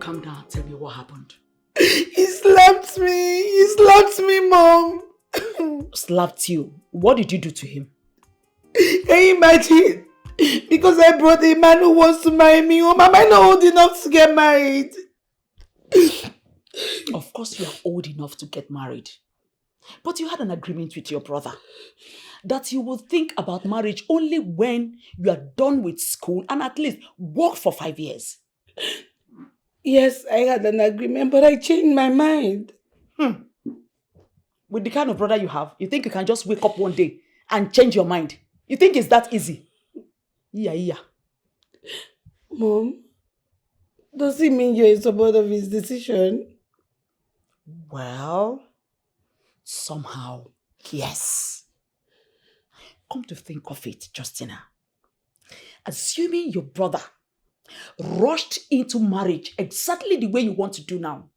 calm down and tell me what happened? He slapped me. He slapped me, Mom. Slapped you? What did you do to him? Can you imagine? Because I brought a man who wants to marry me home. Am I not old enough to get married? Of course you are old enough to get married. But you had an agreement with your brother that you will think about marriage only when you are done with school and at least work for 5 years. Yes, I had an agreement, but I changed my mind. With the kind of brother you have, you think you can just wake up one day and change your mind? You think it's that easy? Yeah. Mom, does it mean you're in support of his decision? Well, somehow, yes. Come to think of it, Justina. Assuming your brother rushed into marriage exactly the way you want to do now,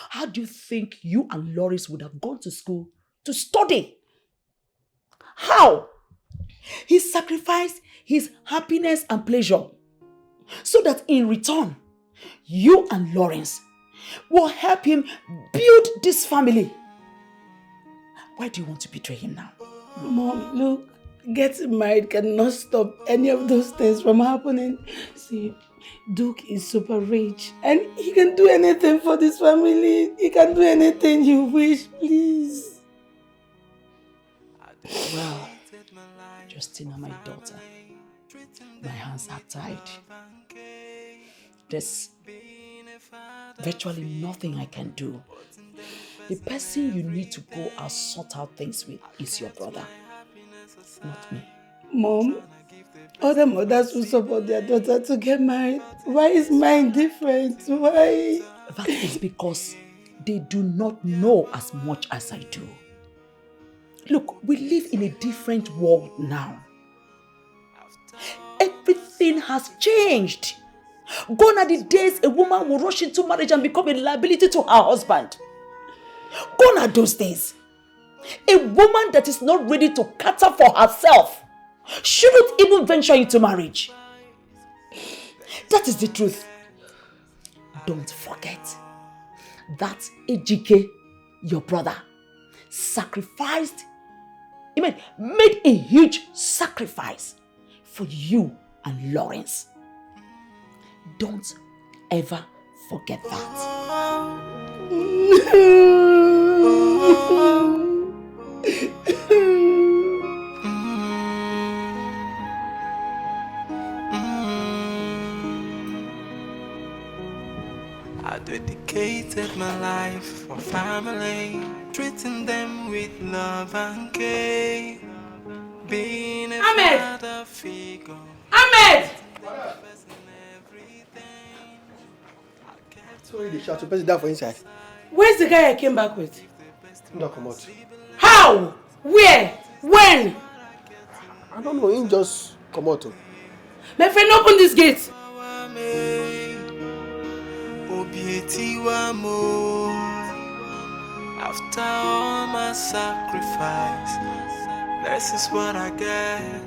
how do you think you and Loris would have gone to school to study? How? He sacrificed his happiness and pleasure so that in return, you and Lawrence will help him build this family. Why do you want to betray him now? Mom, look, getting married cannot stop any of those things from happening. See, Duke is super rich and he can do anything for this family. He can do anything you wish, please. Well, Justina, my daughter, my hands are tied. There's virtually nothing I can do. The person you need to go and sort out things with is your brother, not me. Mom, other mothers will support their daughter to get married. Why is mine different? Why? That is because they do not know as much as I do. Look, we live in a different world now. Everything has changed. Gone are the days a woman will rush into marriage and become a liability to her husband. Gone are those days. A woman that is not ready to cater for herself shouldn't even venture into marriage. That is the truth. Don't forget that Ejike, your brother, sacrificed, made a huge sacrifice for you and Lawrence. Don't ever forget that. I dedicated my life for family, treating them with love and care. Being a father figure. Ahmed! Sorry, the shout to person down for inside. Where's the guy I came back with? No, come out. How? Where? When? I don't know, him just come out. My friend, open this gate. After all my sacrifice, this is what I get.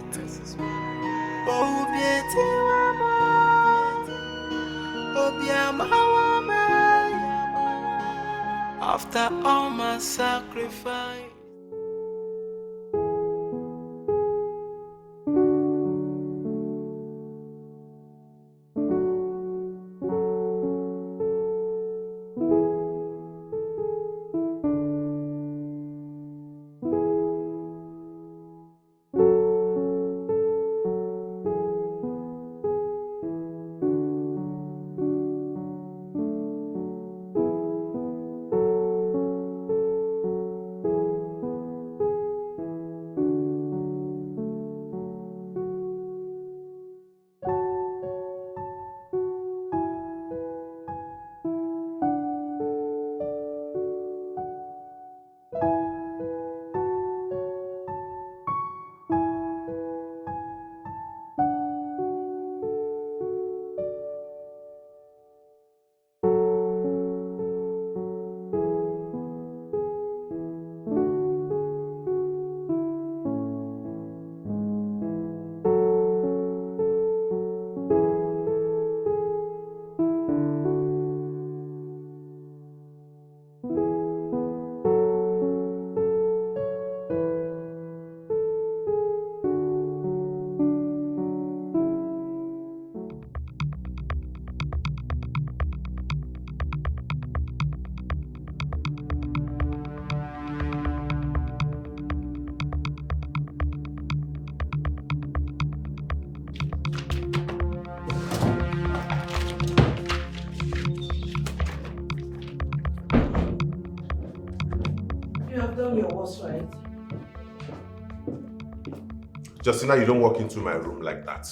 After all my sacrifice. You have done your worst, right? Justina, you don't walk into my room like that.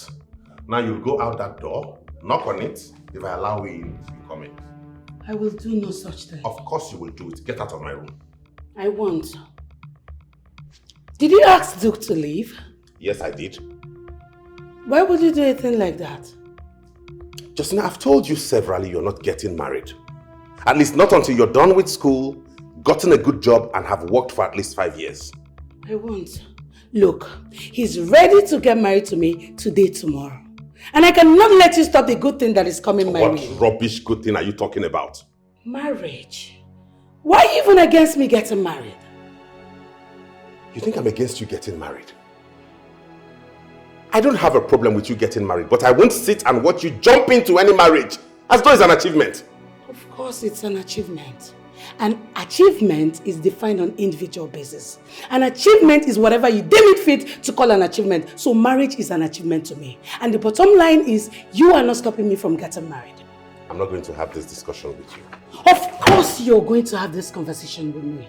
Now you'll go out that door, knock on it. If I allow you in, you come in. I will do no such thing. Of course you will do it. Get out of my room. I won't. Did you ask Duke to leave? Yes, I did. Why would you do anything like that? Justina, I've told you severally you're not getting married. At least not until you're done with school, gotten a good job, and have worked for at least 5 years. I won't. Look, he's ready to get married to me today, tomorrow. And I cannot let you stop the good thing that is coming my way. What rubbish good thing are you talking about? Marriage. Why are you even against me getting married? You think I'm against you getting married? I don't have a problem with you getting married, but I won't sit and watch you jump into any marriage as though it's an achievement. Of course it's an achievement. An achievement is defined on individual basis. An achievement is whatever you deem it fit to call an achievement. So marriage is an achievement to me. And the bottom line is, you are not stopping me from getting married. I'm not going to have this discussion with you. Of course you're going to have this conversation with me.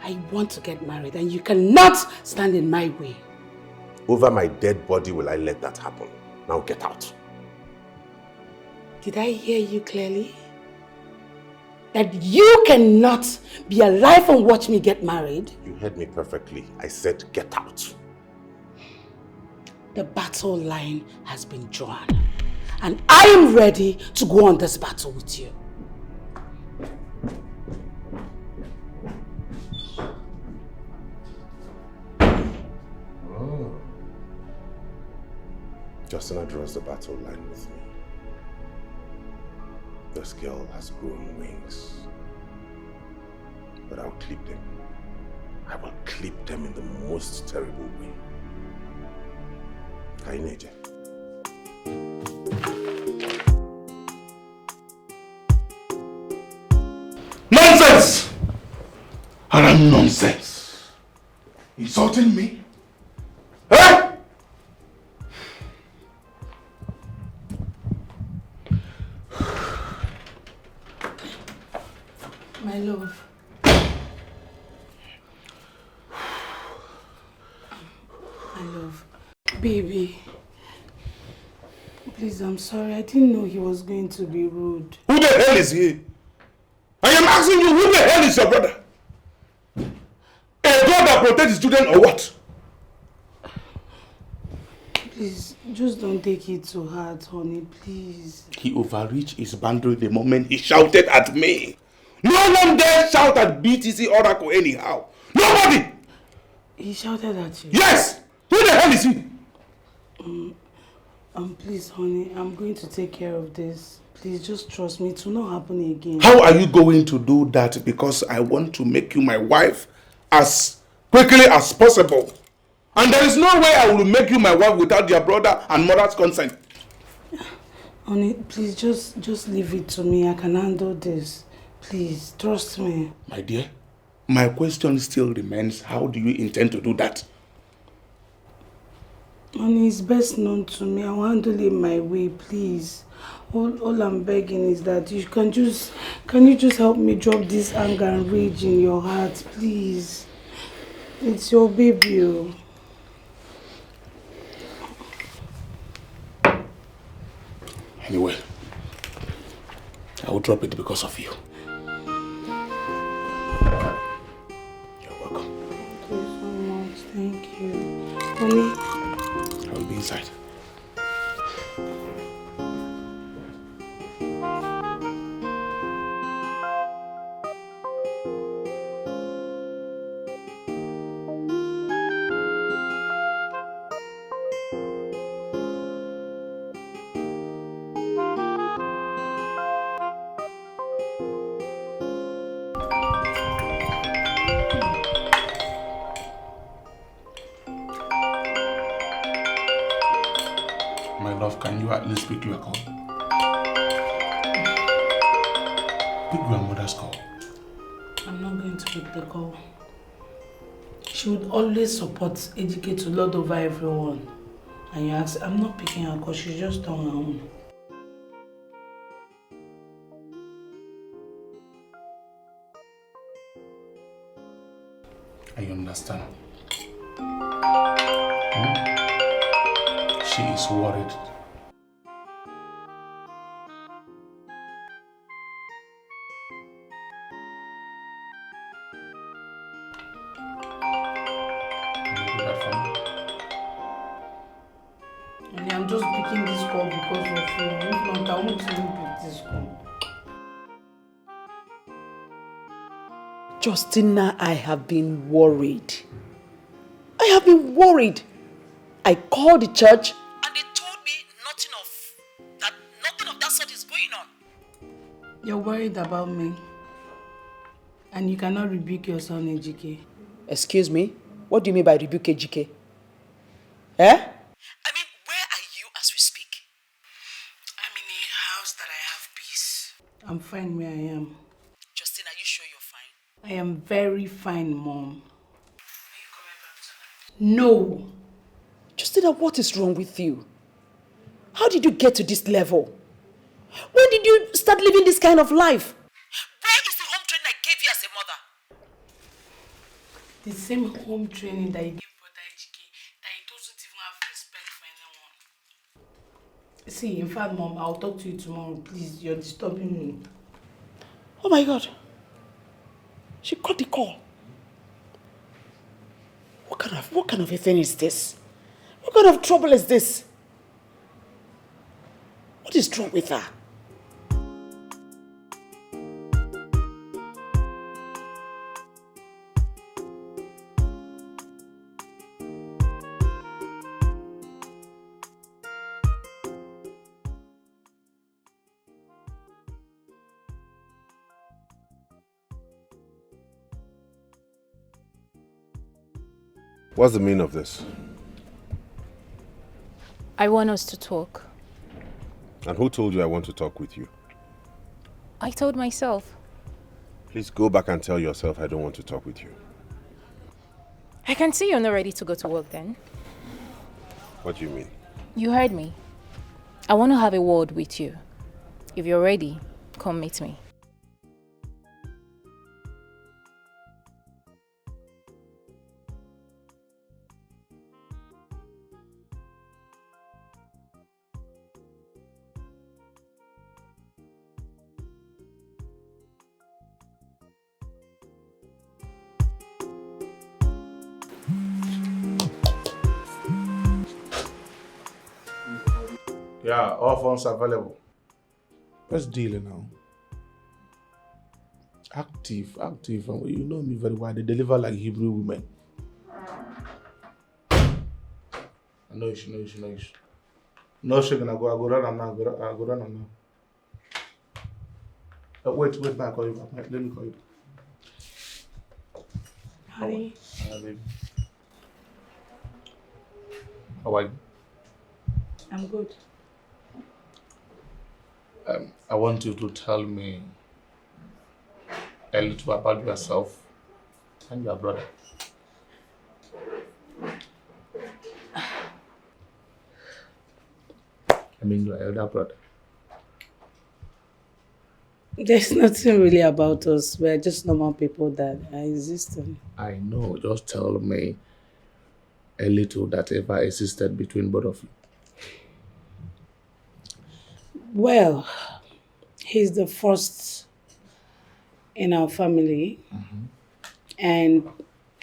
I want to get married and you cannot stand in my way. Over my dead body will I let that happen. Now get out. Did I hear you clearly? That you cannot be alive and watch me get married? You heard me perfectly. I said get out. The battle line has been drawn. And I am ready to go on this battle with you. Justina draws the battle line with me. This girl has grown wings. But I'll clip them. I will clip them in the most terrible way. Kaineje. Nonsense! Haram nonsense. Insulting me? Eh? My love. My love. Baby. Please, I'm sorry. I didn't know he was going to be rude. Who the hell is he? I am asking you, who the hell is your brother? A God that protects his children or what? Please, just don't take it to heart, honey. Please. He overreached his boundary the moment he shouted at me. No one dare shout at BTC Oracle anyhow. Nobody! He shouted at you? Yes! Who the hell is he? Please, honey, I'm going to take care of this. Please, just trust me. It will not happen again. How are you going to do that? Because I want to make you my wife as quickly as possible. And there is no way I will make you my wife without your brother and mother's consent. Honey, please, just leave it to me. I can handle this. Please, trust me. My dear, my question still remains, how do you intend to do that? Honey, it's best known to me. I'll handle it my way, please. All I'm begging is that you can you just help me drop this anger and rage in your heart, please? It's your baby. Oh. Anyway, I will drop it because of you. You're welcome. Thank you so much. Thank you. Honey? I will be inside. Can you at least pick your call? Pick your mother's call. I'm not going to pick the call. She would always support, educate to lord over everyone. And you ask, I'm not picking her call, she's just on her own. I understand. She is worried. Can you do that for me? And I'm just picking this call because of you. If not, I won't even pick this call. Justina, I have been worried. I have been worried. I called the church and they told me nothing of that sort is going on. You're worried about me. And you cannot rebuke your son, Ejike. Excuse me? What do you mean by rebuke Ejike? Eh? I mean, where are you as we speak? I'm in a house that I have peace. I'm fine where I am. Justin, are you sure you're fine? I am very fine, Mom. Are you coming back tonight? No. Justina, what is wrong with you? How did you get to this level? When did you start living this kind of life? Where is the home training I gave you as a mother? The same home training that you gave Brother Ejike, that he doesn't even have respect for anyone. See, in fact, Mom, I'll talk to you tomorrow. Please, you're disturbing me. Oh my God. She got the call. What kind of a thing is this? What kind of trouble is this? What is wrong with her? What's the meaning of this? I want us to talk. And who told you I want to talk with you? I told myself. Please go back and tell yourself I don't want to talk with you. I can see you're not ready to go to work then. What do you mean? You heard me. I want to have a word with you. If you're ready, come meet me. Yeah, all phones available. What's the deal now? Active. You know me very well. They deliver like Hebrew women. I know you should. No, she's gonna go. I go run now. I go run now. Wait, man, I call you back. Let me call you. Honey. Baby. How are you? I'm good. I want you to tell me a little about yourself and your brother. I mean, your elder brother. There's nothing really about us. We're just normal people that are existing. I know, just tell me a little that ever existed between both of you. Well, he's the first in our family. And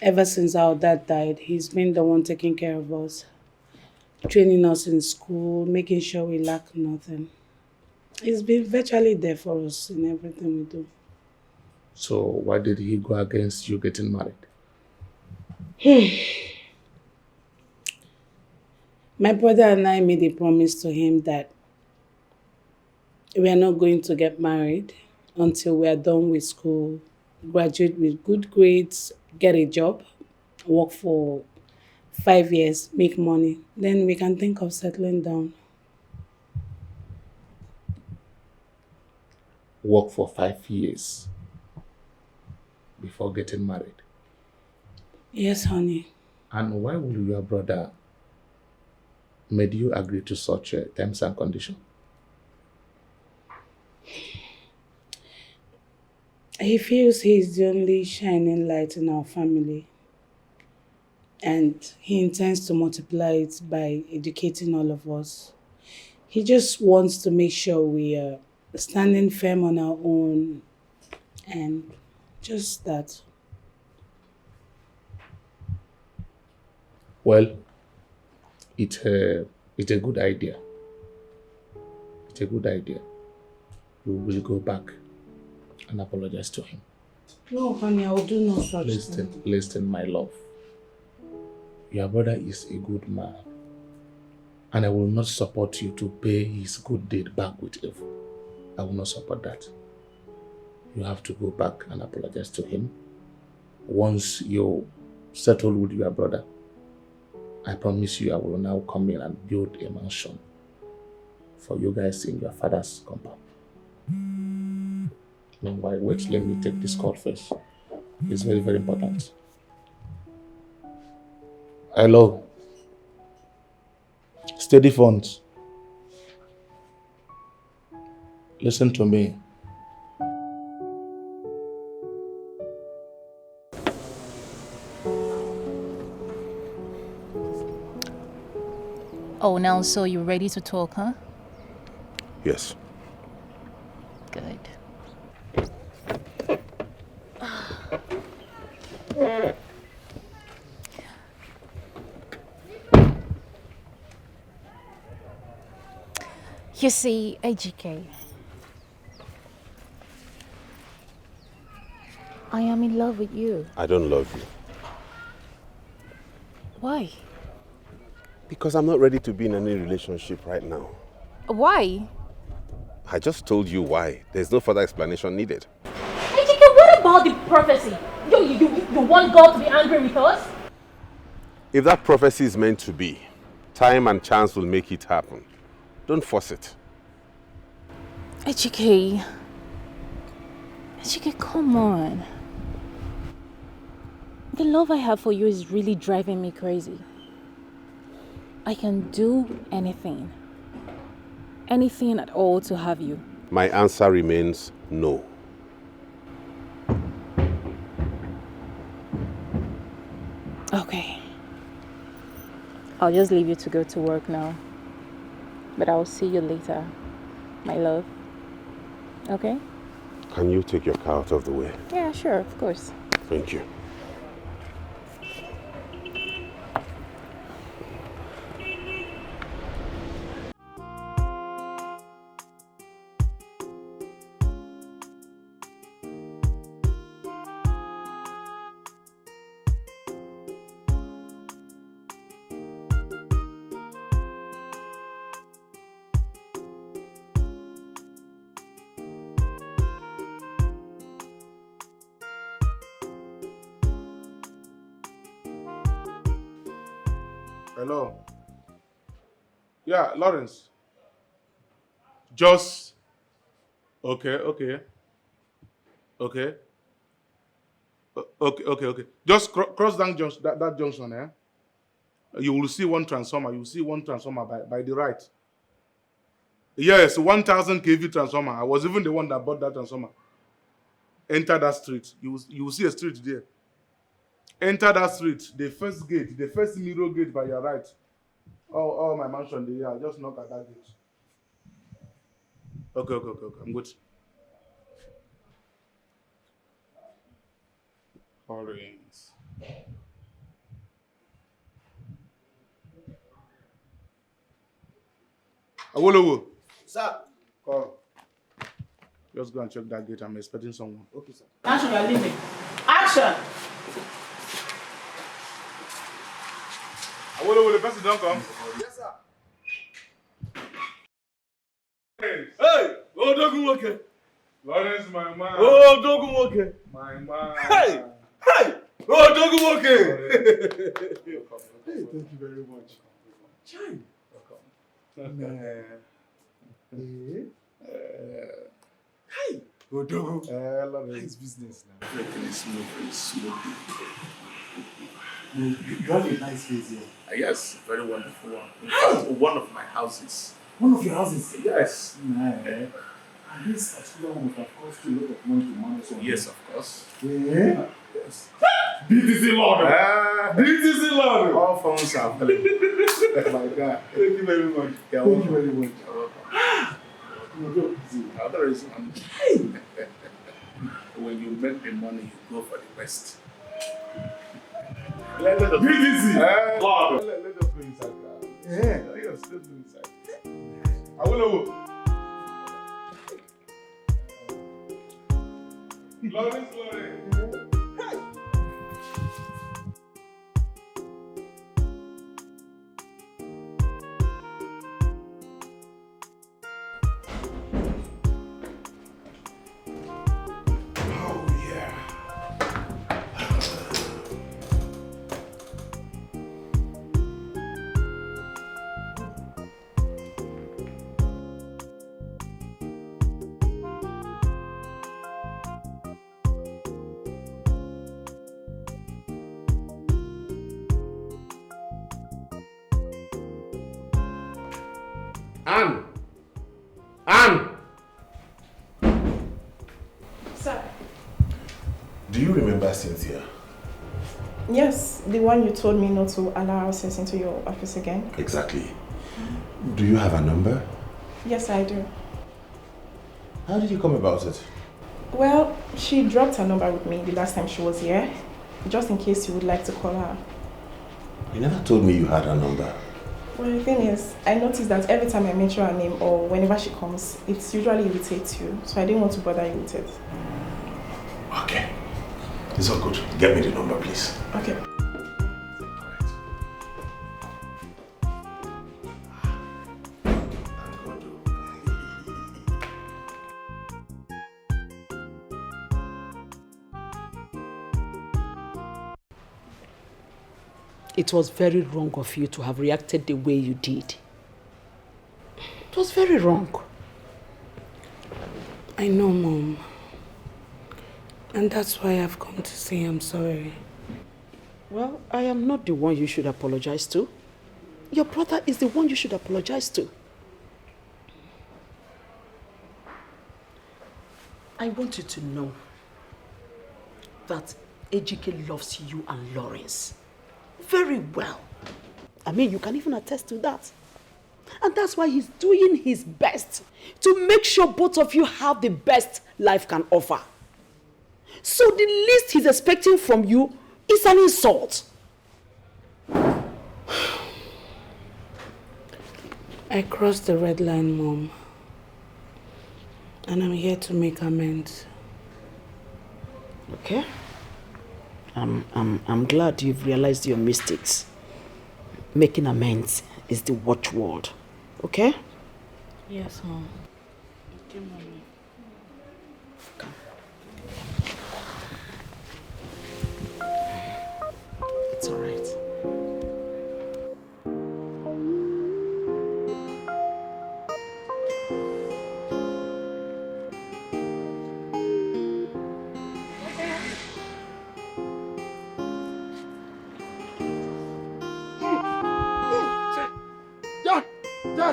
ever since our dad died, he's been the one taking care of us, training us in school, making sure we lack nothing. He's been virtually there for us in everything we do. So why did he go against you getting married? My brother and I made a promise to him that we are not going to get married until we are done with school, graduate with good grades, get a job, work for 5 years, make money. Then we can think of settling down. Work for 5 years before getting married. Yes, honey. And why would your brother made you agree to such terms and conditions? He feels he's the only shining light in our family. And he intends to multiply it by educating all of us. He just wants to make sure we are standing firm on our own and just that. Well, it's a good idea. It's a good idea. We will go back and apologize to him. No, honey, I will do no such thing. Listen, my love. Your brother is a good man. And I will not support you to pay his good deed back with evil. I will not support that. You have to go back and apologize to him. Once you settle with your brother, I promise you I will now come in and build a mansion for you guys in your father's compound. Meanwhile, wait, let me take this call first. It's very, very important. Hello. Steady funds. Listen to me. Oh, now so you're ready to talk, huh? Yes. Good. You see, AGK, I am in love with you. I don't love you. Why? Because I'm not ready to be in any relationship right now. Why? I just told you why. There's no further explanation needed. AGK, what about the prophecy? You want God to be angry with us? If that prophecy is meant to be, time and chance will make it happen. Don't force it. AGK, come on. The love I have for you is really driving me crazy. I can do anything. Anything at all to have you. My answer remains no. Okay. I'll just leave you to go to work now. But I'll see you later, my love. Okay? Can you take your car out of the way? Yeah, sure, of course. Thank you. Hello. Yeah, Lawrence. Just. Okay. Okay. Just cross down that junction, eh? You will see one transformer. You will see one transformer by the right. Yes, 1,000 kV transformer. I was even the one that bought that transformer. Enter that street. You will see a street there. Enter that street. The first gate, the first mirror gate by your right. Oh, my mansion there. Just knock at that gate. Okay. I'm good. Orange. Awolowo. Sir. Call. Just go and check that gate. I'm expecting someone. Okay, sir. Action, you are leaving. Action! Awolowo, the person don't come. Yes, sir. Hey! Oh, Dogun Woke. Lawrence, my man. Oh, Dogun Woke. My man. Hey! Oh, Dogun Woke. Hey, Thank you very much. Chime. Hey! Oh, Dogun. Lawrence. Nice business now. Very smooth. You have a nice face here. Yes, very wonderful one. In fact, one of my houses. One of your houses. Yes. Nah. And this particular one would have cost you a lot of money to manage. Yes, of course. Yeah. Yes. BTC Lord. BTC Lord. All phones are available. My God. Thank you very much. Yeah, Thank you very much. Another reason when you make the money, you go for the best. Let us BTC Lord. let us go inside. Yeah. Yes, let's go inside. I will know. Lawrence. Anne! Anne! Sir. Do you remember Cynthia? Yes, the one you told me not to allow access into your office again. Exactly. Do you have a number? Yes, I do. How did you come about it? Well, she dropped her number with me the last time she was here, just in case you would like to call her. You never told me you had her number. Well, the thing is, I noticed that every time I mention her name or whenever she comes, it usually irritates you, so I didn't want to bother you with it. Okay. It's all good. Get me the number, please. Okay. It was very wrong of you to have reacted the way you did. It was very wrong. I know, Mom. And that's why I've come to say I'm sorry. Well, I am not the one you should apologize to. Your brother is the one you should apologize to. I want you to know that Ejike loves you and Lawrence very well. I mean, you can even attest to that. And that's why he's doing his best to make sure both of you have the best life can offer. So the least he's expecting from you is an insult. I crossed the red line, Mom. And I'm here to make amends. Okay. I'm glad you've realized your mistakes. Making amends is the watchword. Okay? Yes, Mom. Okay, Mommy. Come. It's all right.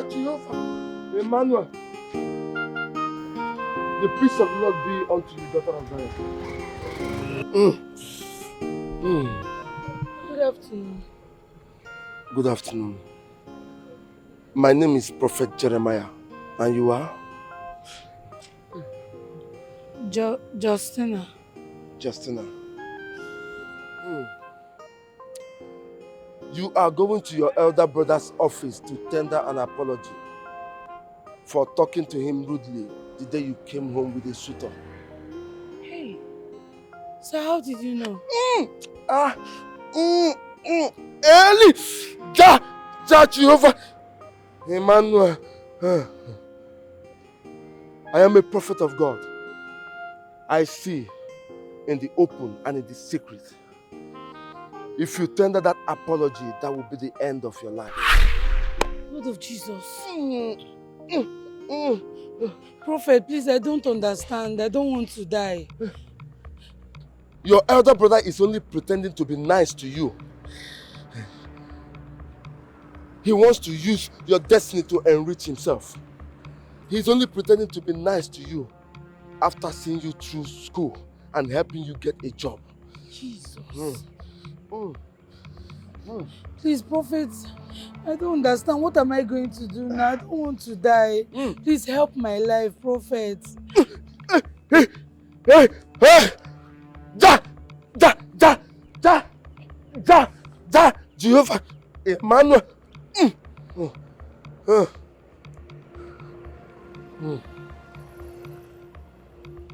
Jehovah, Emmanuel, the peace of the Lord be unto you, daughter of Zion. Good afternoon. Good afternoon. My name is Prophet Jeremiah, and you are? Justina. Justina. You are going to your elder brother's office to tender an apology for talking to him rudely the day you came home with a suitor. Hey, so how did you know? Eli! Jehovah! Emmanuel! I am a prophet of God. I see in the open and in the secret. If you tender that apology, that will be the end of your life. Lord of Jesus. Prophet, please, I don't understand. I don't want to die. Your elder brother is only pretending to be nice to you. He wants to use your destiny to enrich himself. He's only pretending to be nice to you after seeing you through school and helping you get a job. Jesus. Please, Prophet, I don't understand. What am I going to do now? I don't want to die. Please help my life, Prophet. Hey! Hey! Hey! Ja! Ja! Ja! Ja! Ja! Ja! Jehovah! Emmanuel!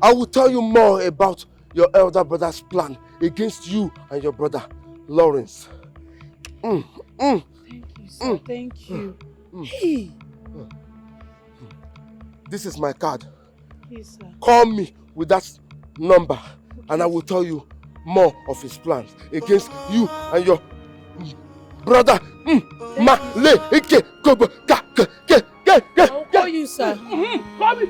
I will tell you more about your elder brother's plan against you and your brother, Lawrence. Thank you, sir. Thank you. Hey! This is my card. Yes, sir. Call me with that number and I will tell you more of his plans against you and your brother. I'll call you, sir. Call me.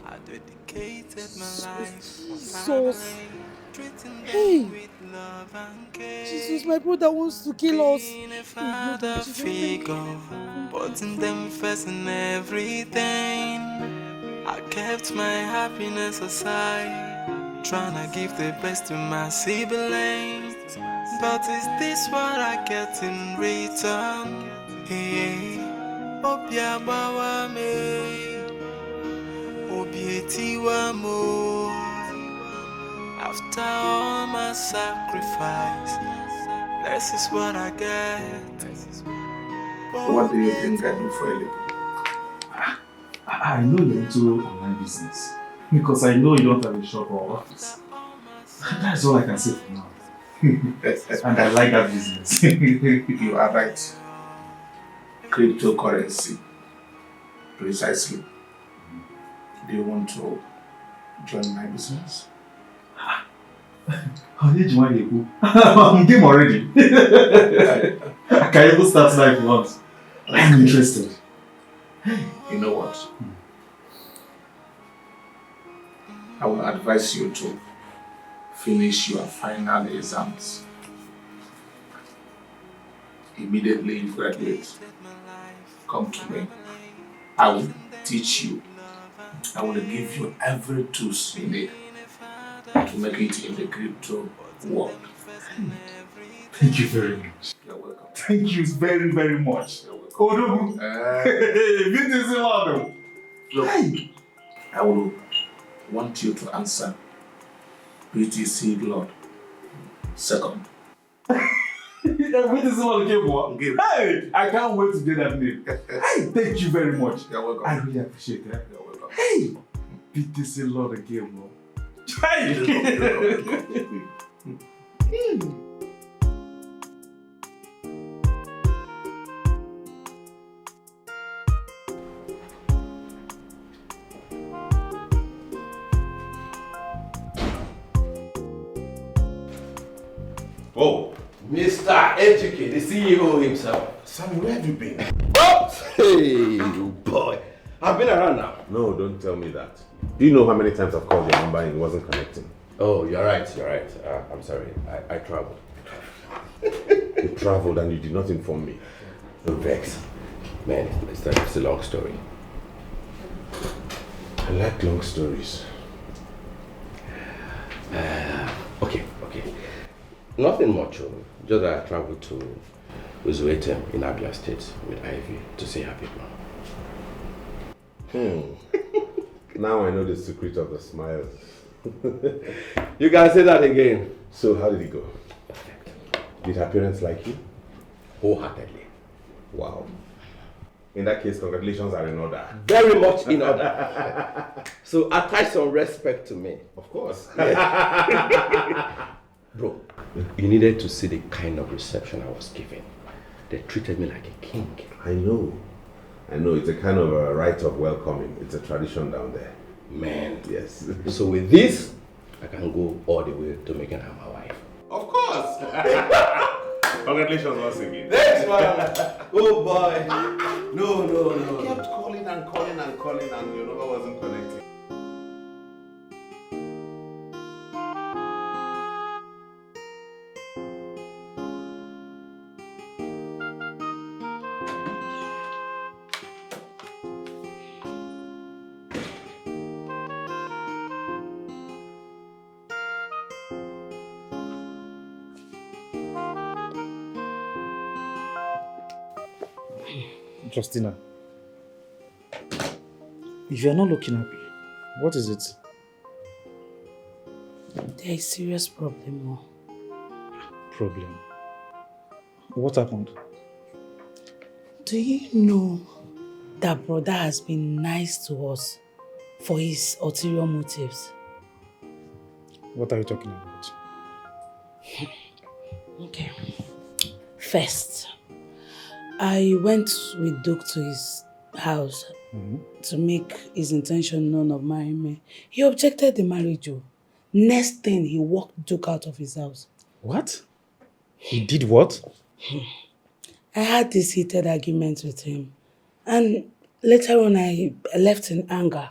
I dedicated my life Jesus. Hey. Jesus, my brother wants to kill us. Father figure, putting them first in everything. I kept my happiness aside, trying to give the best to my siblings. But is this what I get in return? Hey, Obia Bawa me, Obietiwa mo. After all my sacrifice, this is what I get. What do you think I do for a living? I know you're into online business because I know you don't have a shop or office. That's all I can say for now. And I like that business. You are right. Cryptocurrency. Precisely. Do you want to join my business? How did you want to go? I'm game already. I can even start now if you want. I'm interested. You know what? I will advise you to finish your final exams. Immediately you graduate, come to me. I will teach you. I will give you every tools you need to make it in the crypto world. Thank you very much. You're welcome. Thank you very, very much. You're welcome. Look, I will want you to answer BTC Lord. Second. Hey, I can't wait to get that name. Hey, thank you very much. You're welcome. I really appreciate that. You're welcome. Hey, BTC Lord again, bro. Oh, Mr. Ejike, the CEO himself. Sam, where have you been? Oh, hey, boy. I've been around now. No, don't tell me that. Do you know how many times I've called your number and it wasn't connecting? Oh, you're right. I'm sorry. I traveled. You traveled and you did not inform me. Don't vex. Man, it's a long story. I like long stories. Okay. Nothing much. Just that I traveled to Wazico in Abia State with Ivy to see her people. Now I know the secret of the smiles. You can say that again. So how did it go? Perfect. Did her parents like you? Wholeheartedly. Wow. In that case, congratulations are in order. Very much in order. So attach some respect to me. Of course. Yeah. Bro, you needed to see the kind of reception I was given. They treated me like a king. I know. It's a kind of a rite of welcoming. It's a tradition down there. Man. Yes. So with this, I can go all the way to making her my wife. Of course. Congratulations once again. Thanks, man. Oh boy. No. I kept calling and your number wasn't connecting. Justina, if you're not looking happy, what is it? There is serious problem. Problem? What happened? Do you know that brother has been nice to us for his ulterior motives? What are you talking about? Okay. First, I went with Duke to his house to make his intention known of marrying me. He objected the marriage. Next thing, he walked Duke out of his house. What? He did what? I had this heated argument with him. And later on, I left in anger.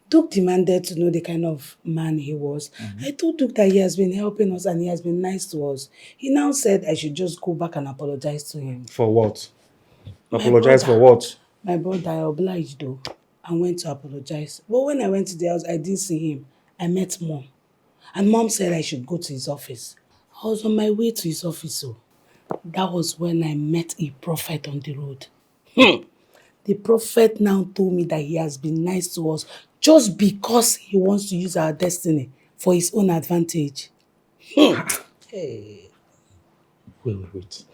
Duke demanded to know the kind of man he was. I told Duke that he has been helping us and he has been nice to us. He now said I should just go back and apologize to him. For what? Apologize for what? My brother, I obliged though and went to apologize. But when I went to the house, I didn't see him. I met Mom. And Mom said I should go to his office. I was on my way to his office. So that was when I met a prophet on the road. The prophet now told me that he has been nice to us just because he wants to use our destiny for his own advantage. Hey. Wait.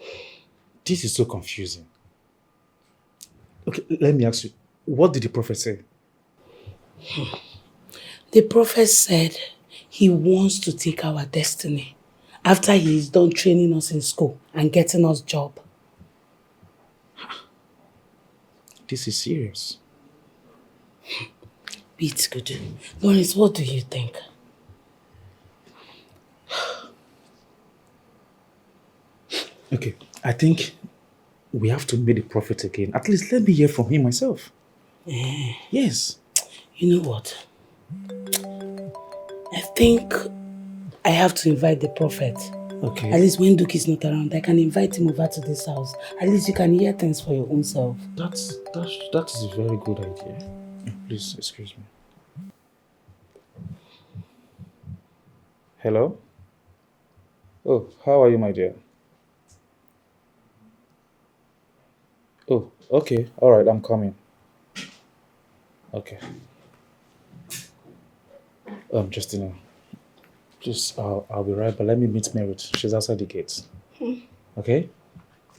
This is so confusing. Okay, let me ask you, what did the prophet say? The prophet said he wants to take our destiny after he is done training us in school and getting us job. This is serious. It's good. Lawrence, what do you think? Okay, I think we have to meet the prophet again. At least let me hear from him myself. Yes. You know what? I think I have to invite the prophet. Okay. At least when Duke is not around, I can invite him over to this house. At least you can hear things for your own self. That is a very good idea. Please, excuse me. Hello? Oh, how are you, my dear? Oh, okay. All right, I'm coming. Okay. Justina, please, I'll be right, but let me meet Merit. She's outside the gates. Okay?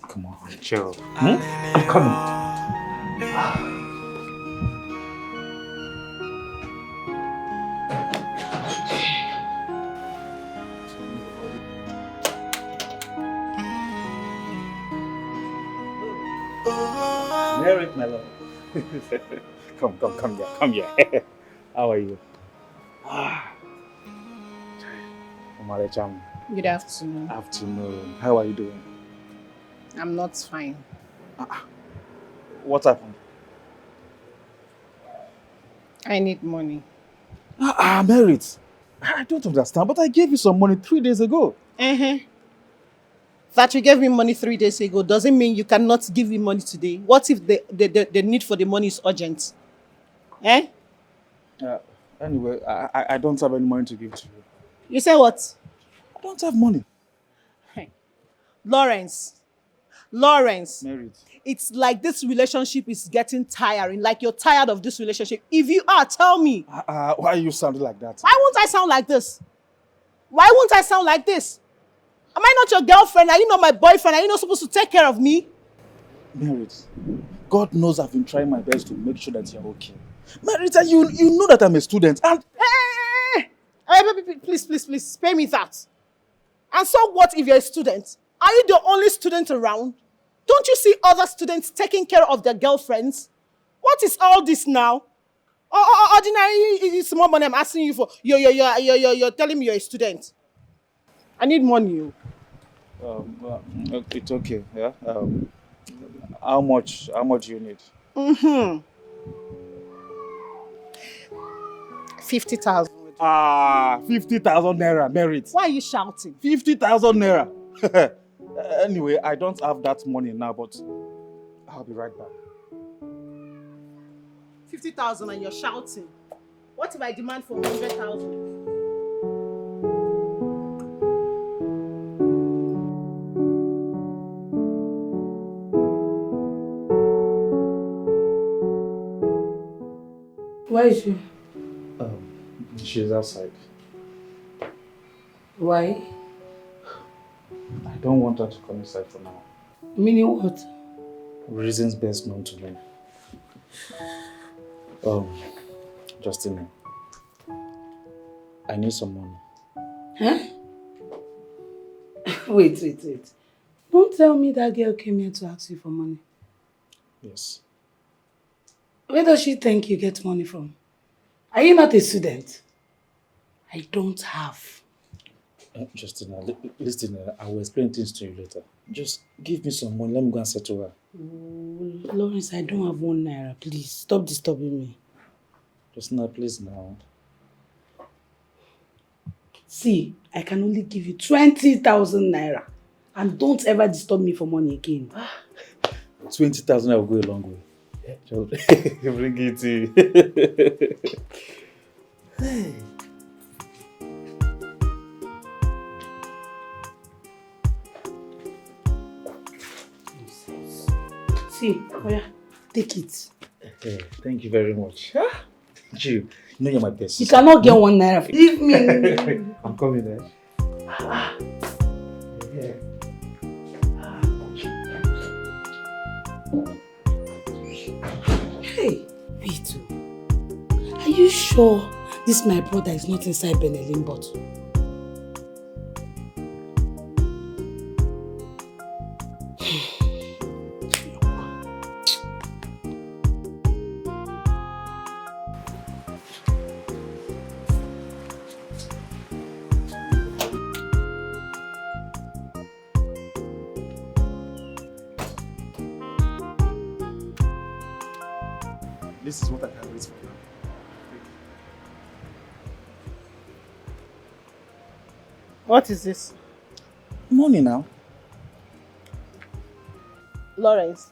Come on, chill. I'm coming. Merit, my love. Come here. How are you? Good afternoon. Afternoon. How are you doing? I'm not fine. What happened? I need money. Merit. I don't understand, but I gave you some money 3 days ago. That you gave me money 3 days ago doesn't mean you cannot give me money today. What if the need for the money is urgent? Anyway, I don't have any money to give to you. You say what? I don't have money. Lawrence, Merit. it's like this relationship is getting tiring. Like you're tired of this relationship. If you are, tell me. Why are you sounding like that? Why won't I sound like this? Why won't I sound like this? Am I not your girlfriend? Are you not my boyfriend? Are you not supposed to take care of me? Merit, God knows I've been trying my best to make sure that you're okay. Merit, you know that I'm a student and... Please, spare me that. And so what if you're a student? Are you the only student around? Don't you see other students taking care of their girlfriends? What is all this now? Ordinary small money I'm asking you for. You're telling me you're a student. I need money. It's okay, yeah? How much do you need? 50,000. 50,000 naira, Merit. Why are you shouting? 50,000 naira. Anyway, I don't have that money now, but I'll be right back. 50,000 and you're shouting. What if I demand for 100,000? Where is she? She's outside. Why? I don't want her to come inside for now. Meaning what? Reasons best known to me. Justina, I need some money. Huh? Wait. Don't tell me that girl came here to ask you for money. Yes. Where does she think you get money from? Are you not a student? I don't have. Justina, listen, I will explain things to you later. Just give me some money, let me go and settle her. Oh, Lawrence, I don't have 1 naira. Please, stop disturbing me. Justina, please now. See, I can only give you 20,000 naira. And don't ever disturb me for money again. 20,000 will go a long way. Bring it in. Hey. See, oh yeah, take it. Hey, thank you very much. You know you're my best. You cannot get 1 naira. Leave me. I'm coming there. Yeah. Hey, Vito. Are you sure this my brother is not inside Benelin bottle? This is what I can raise for you. What is this? Money now. Lawrence,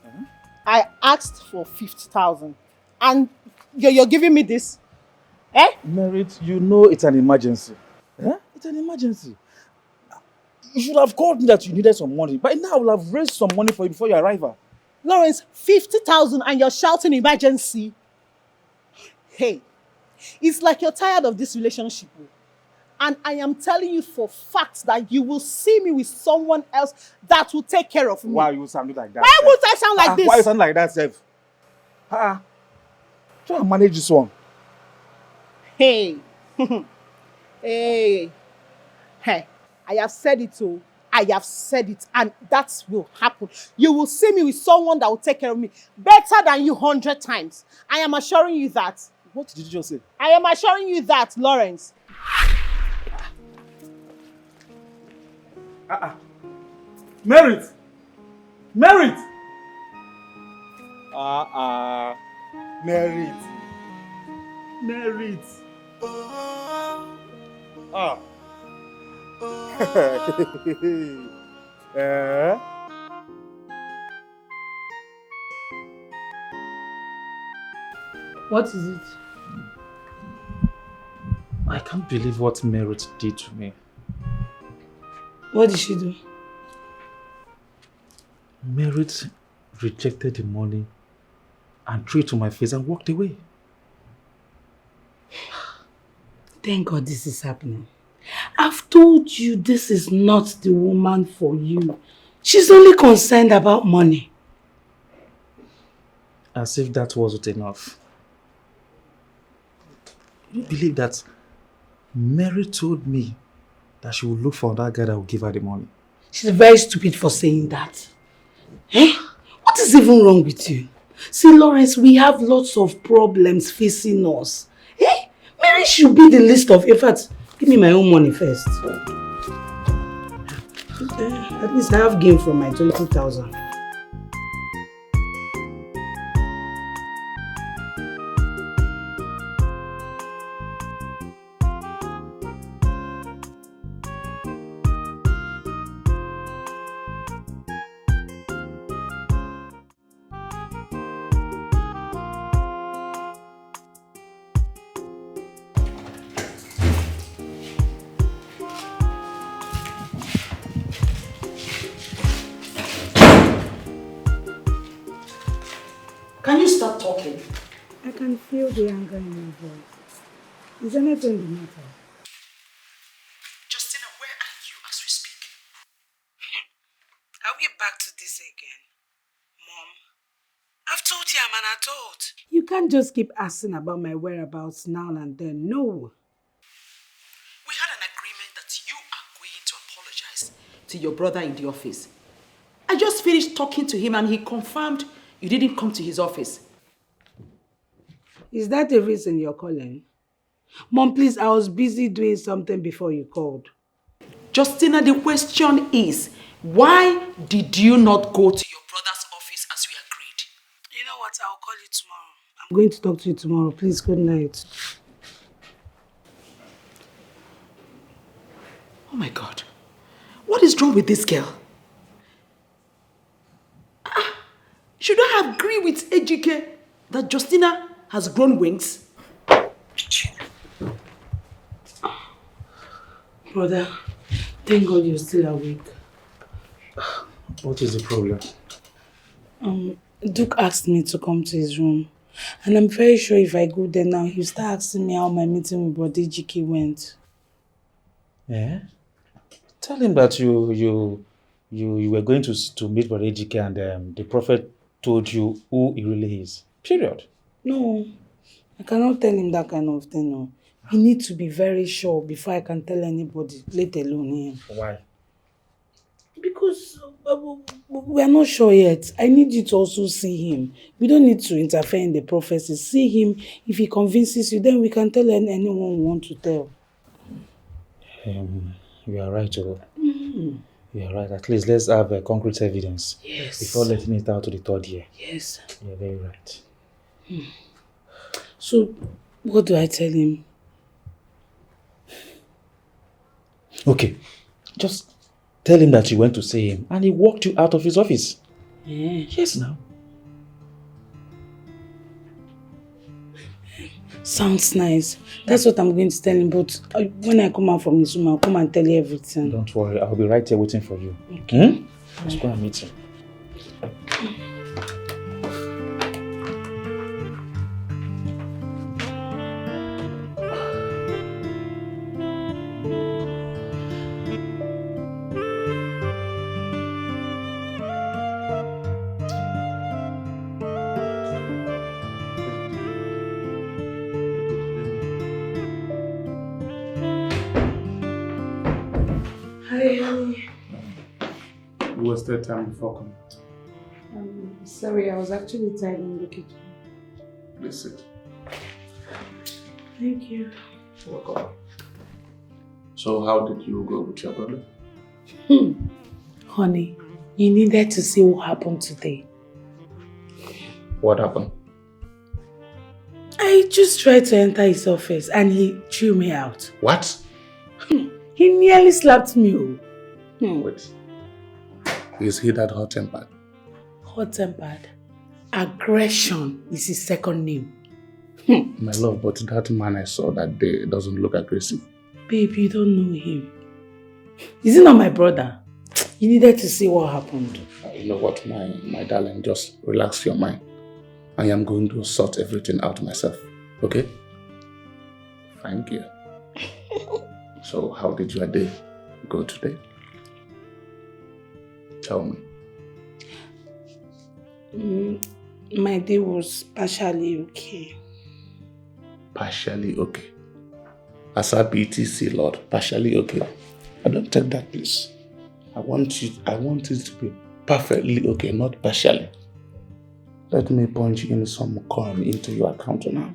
I asked for 50,000 and you're giving me this? Eh? Merit, you know it's an emergency. Eh? It's an emergency. You should have called me that you needed some money. By now I will have raised some money for you before your arrival. Lawrence, 50,000 and you're shouting emergency? Hey, it's like you're tired of this relationship. And I am telling you for facts that you will see me with someone else that will take care of me. Why you sound like that? Why would I sound like this? Why you sound like that, Seth? Try and manage this one. Hey. Hey. Hey. I have said it too. I have said it and that will happen. You will see me with someone that will take care of me better than you 100 times. I am assuring you that. What did you just say? I am assuring you that, Lawrence. Merit! Merit! Merit! Merit! What is it? I can't believe what Merit did to me. What did she do? Merit rejected the money and threw it to my face and walked away. Thank God this is happening. I've told you this is not the woman for you. She's only concerned about money. As if that wasn't enough. You believe that Mary told me that she would look for that guy that will give her the money? She's very stupid for saying that. Eh? What is even wrong with you? See, Lawrence, we have lots of problems facing us. Eh? Mary should be the least of efforts. Give me my own money first. At least I have gain from my 20,000. Can you stop talking? I can feel the anger in your voice. Is anything the matter? Justina, where are you as we speak? I'll get back to this again. Mom, I've told you I'm an adult. You can't just keep asking about my whereabouts now and then. No. We had an agreement that you are going to apologize to your brother in the office. I just finished talking to him and he confirmed you didn't come to his office. Is that the reason you're calling? Mom, please, I was busy doing something before you called. Justina, the question is, why did you not go to your brother's office as we agreed? You know what? I'll call you tomorrow. I'm going to talk to you tomorrow. Please, good night. Oh my God. What is wrong with this girl? Should I agree with Ejike that Justina has grown wings? Brother, thank God you're still awake. What is the problem? Duke asked me to come to his room. And I'm very sure if I go there now, he'll start asking me how my meeting with Brother Ejike went. Yeah? Tell him that you were going to meet Brother Ejike and the prophet told you who he really is. Period. No, I cannot tell him that kind of thing. No. He needs to be very sure before I can tell anybody, let alone him. Why? Because we are not sure yet. I need you to also see him. We don't need to interfere in the prophecy. See him. If he convinces you, then we can tell anyone we want to tell. You are right, Joe. You are right. At least let's have concrete evidence. Yes. Before letting it out to the third year. Yes. You are very right. So, what do I tell him? Okay. Just tell him that you went to see him and he walked you out of his office. Yeah. Yes, now. Sounds nice. That's what I'm going to tell him. But when I come out from his room, I'll come and tell you everything. Don't worry. I'll be right here waiting for you. Okay. Let's go and meet him. Hi, honey. You wasted time before coming. Sorry, I was actually tired in the kitchen. Please sit. Thank you. Welcome. So how did you go with your brother? Honey, you needed to see what happened today. What happened? I just tried to enter his office and he threw me out. What? He nearly slapped me. Wait. Is he that hot-tempered? Hot-tempered? Aggression is his second name. My love, but that man I saw that day doesn't look aggressive. Babe, you don't know him. Is he not my brother? You needed to see what happened. You know what, my darling, just relax your mind. I am going to sort everything out myself, okay? Thank you. So, how did your day go today? Tell me. My day was partially okay. Partially okay. As a BTC Lord, partially okay. I don't take that, please. I want it to be perfectly okay, not partially. Let me punch in some coin into your account now.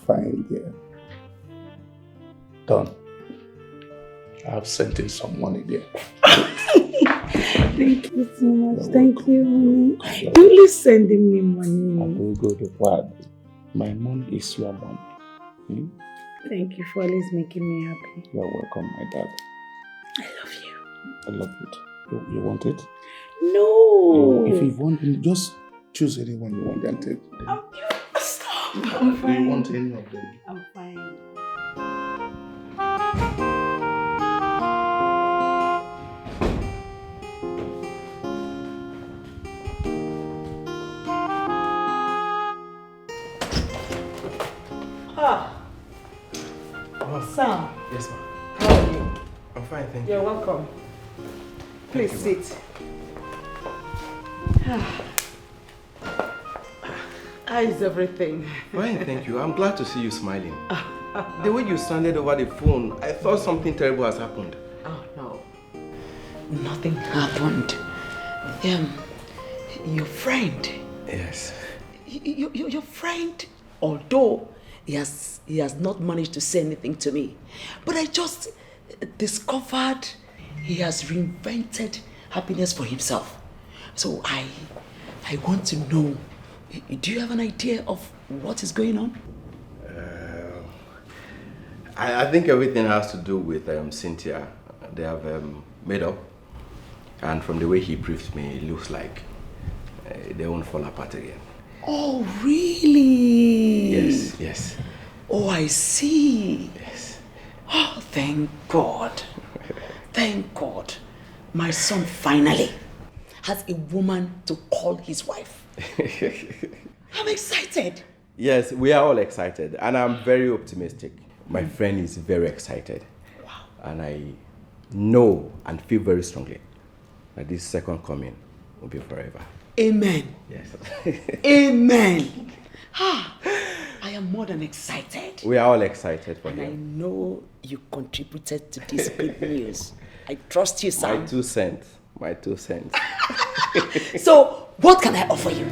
Fine, dear. Done. I've sent in some money there. Thank you so much. Thank you. You always sending me money. I will go to what? My money is your money. Thank you for always making me happy. You're welcome, my dad. I love you. I love it. You want it? No. If you want it, just choose anyone you want and take. Stop. I'm fine. Do you want any of them? I'm fine. Sam. Yes, ma'am. How are you? I'm fine, thank You're you. welcome. Please sit. How is everything? Fine, thank you. I'm glad to see you smiling. The way you sounded over the phone, I thought something terrible has happened. Oh, no. Nothing happened. Your friend. Yes. Your friend, although he has not managed to say anything to me, but I just discovered he has reinvented happiness for himself. So I want to know, do you have an idea of what is going on? I think everything has to do with Cynthia. They have made up, and from the way he briefed me, it looks like they won't fall apart again. Oh, really? Yes, yes. Oh, I see. Yes. Oh, thank God. Thank God. My son finally has a woman to call his wife. I'm excited. Yes, we are all excited, and I'm very optimistic. My friend is very excited. Wow. And I know and feel very strongly that this second coming will be forever. Amen. Yes. Amen. I am more than excited. We are all excited for and I him. know you contributed to this good news. I trust you, Sam. My 2 cents. My 2 cents. So, what can I offer you?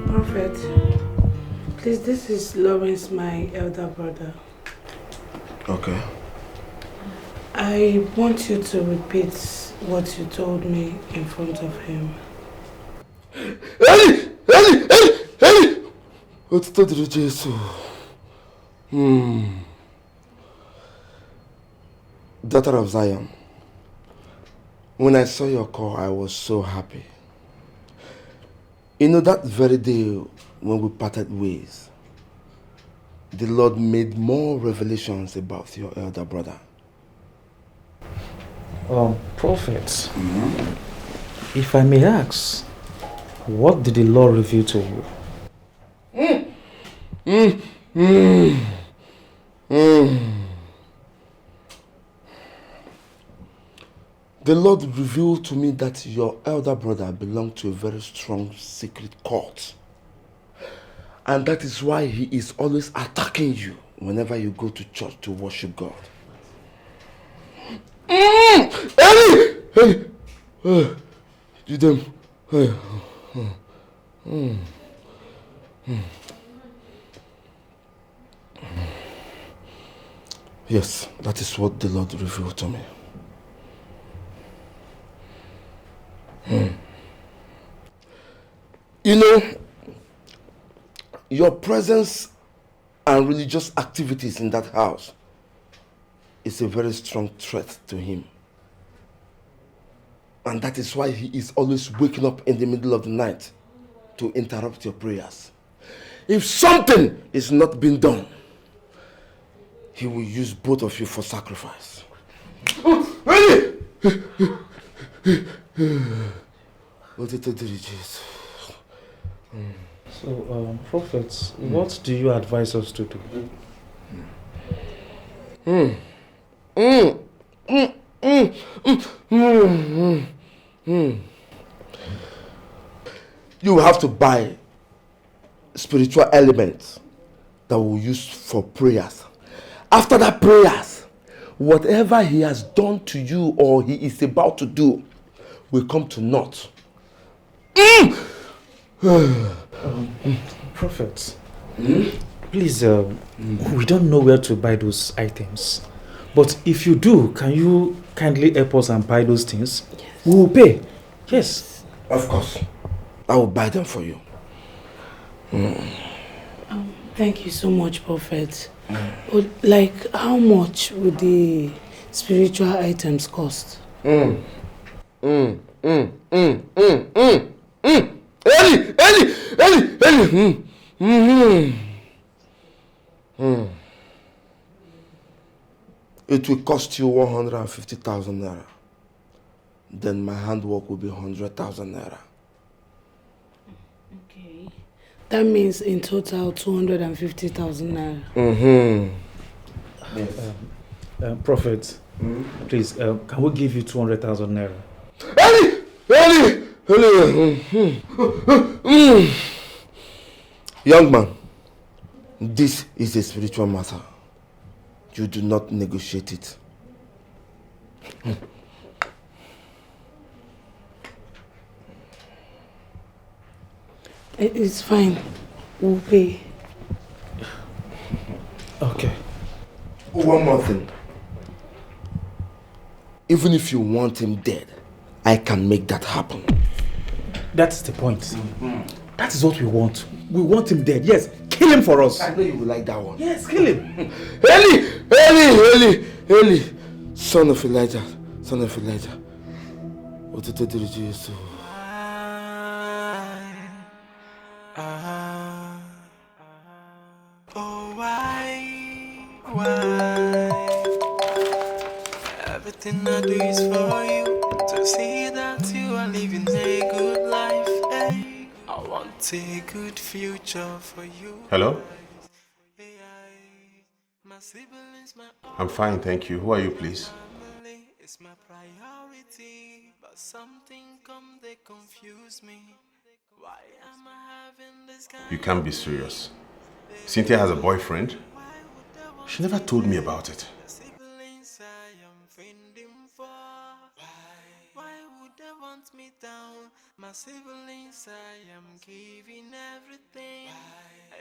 Prophet, please, this is Lawrence, my elder brother. Okay. I want you to repeat what you told me in front of him. Eli! Otito diri Jesu. Daughter of Zion, when I saw your call, I was so happy. You know, that very day when we parted ways, the Lord made more revelations about your elder brother. Prophet, if I may ask, what did the Lord reveal to you? The Lord revealed to me that your elder brother belonged to a very strong secret cult. And that is why he is always attacking you whenever you go to church to worship God. Yes, that is what the Lord revealed to me. You know, your presence and religious activities in that house is a very strong threat to him. And that is why he is always waking up in the middle of the night to interrupt your prayers. If something is not being done, he will use both of you for sacrifice. So, prophets, what do you advise us to do? You have to buy spiritual elements that we'll use for prayers. After that prayers, whatever he has done to you or he is about to do will come to naught. Prophets, please, we don't know where to buy those items. But if you do, can you kindly help us and buy those things? Yes. We will pay. Yes. Of course. I will buy them for you. Thank you so much, Prophet. Like, how much would the spiritual items cost? Eli! It will cost you 150,000 naira. Then my handwork will be 100,000 naira. Okay. That means in total 250,000 naira. Prophet, please, can we give you 200,000 naira? Young man, this is a spiritual matter. You do not negotiate it. It's fine. We'll pay. Okay. One more thing. Even if you want him dead, I can make that happen. That's the point. That is what we want. We want him dead. Yes, kill him for us. I know you will like that one. Yes, kill him. Eli, son of Elijah, son of Elijah. What did you do? Oh, why? Everything I do is for you, to see that you are living a good life. Hey, I want a good future for you. Hello? I'm fine, thank you. Who are you, please? It's my priority, but something come they confuse me. Why am I having this kind? You can't be serious. Cynthia has a boyfriend? She never told me about it. Why would they want me down? My siblings, I am giving everything.